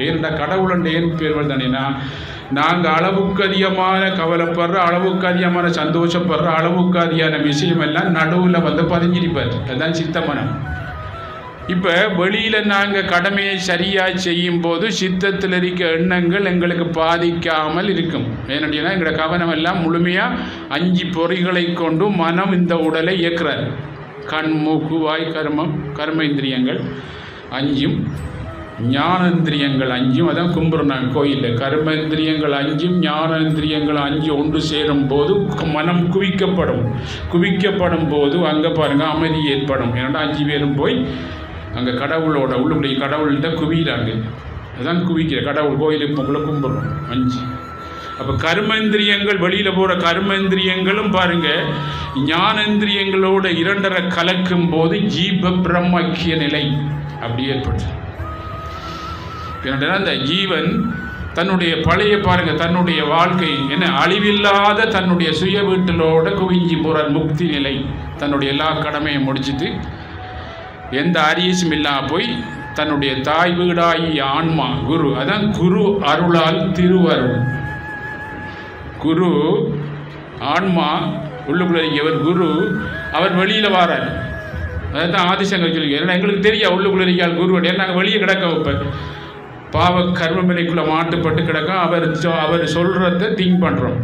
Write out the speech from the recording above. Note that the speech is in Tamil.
ஏன்டா கடவுளண்ட ஏன் பேர் தானேனா நாங்கள் அளவுக்கு அதிகமான கவலைப்படுற, அளவுக்கு அதிகமான சந்தோஷப்படுற, அளவுக்கு அதிகமான விஷயம் எல்லாம் நடுவில் வந்து பதிஞ்சிருப்பார். அதுதான் சித்த மனம். இப்போ வெளியில் நாங்கள் கடமையை சரியாக செய்யும் போது சித்தத்தில் இருக்க எண்ணங்கள் எங்களுக்கு பாதிக்காமல் இருக்கும். ஏன்னா எங்களோட கவனம் எல்லாம் முழுமையாக 5 பொறிகளை கொண்டு மனம் இந்த உடலை இயக்குறார். கண், மூக்கு, வாய், கர்மேந்திரியங்கள் 5, ஞானேந்திரியங்கள் 5. அதான் கும்பிட்றோம் நாங்கள் கோயிலில். கர்மேந்திரியங்கள் 5, ஞானேந்திரியங்கள் 5 ஒன்று சேரும் போது மனம் குவிக்கப்படும் போது அங்கே பாருங்கள் அமைதி ஏற்படும். ஏன்னா 5 பேரும் போய் அங்கே கடவுளோட உள்ளுடைய கடவுள்கிட்ட குவியிறாங்க. அதுதான் குவிக்கிற கடவுள் கோயிலுக்குள்ள கும்பிட்றோம் 5. அப்போ கர்மேந்திரியங்கள் வெளியில் போகிற கர்மேந்திரியங்களும் பாருங்கள் ஞானேந்திரியங்களோட 2.5 கலக்கும் போது ஜீவ பிரம்மக்கிய நிலை அப்படி ஏற்படுது. ஏன்னா அந்த ஜீவன் தன்னுடைய பழைய பாருங்கள் தன்னுடைய வாழ்க்கை என்ன அழிவில்லாத தன்னுடைய சுய வீட்டிலோட குவிஞ்சி போகிற முக்தி நிலை. தன்னுடைய எல்லா கடமையை முடிச்சுட்டு எந்த அரியசும் இல்லாமல் போய் தன்னுடைய தாய் வீடாகிய ஆன்மா குரு, அதான் குரு அருளால் திருவருள். குரு ஆன்மா உள்ளுக்குள்ளவர் குரு, அவர் வெளியில் வாரார். அதான் ஆதிசங்கர் சொல்லி ஏன்னா எங்களுக்கு தெரியும் உள்ளுக்குள்ள இருக்கால் குரு. ஏன்னா நாங்கள் வெளியே கிடக்க வைப்பேன் பாவ கர்ம நிலைக்குள்ளே மாட்டுப்பட்டு கிடக்க அவர் சொல்கிறத திங்க் பண்ணுறோம்.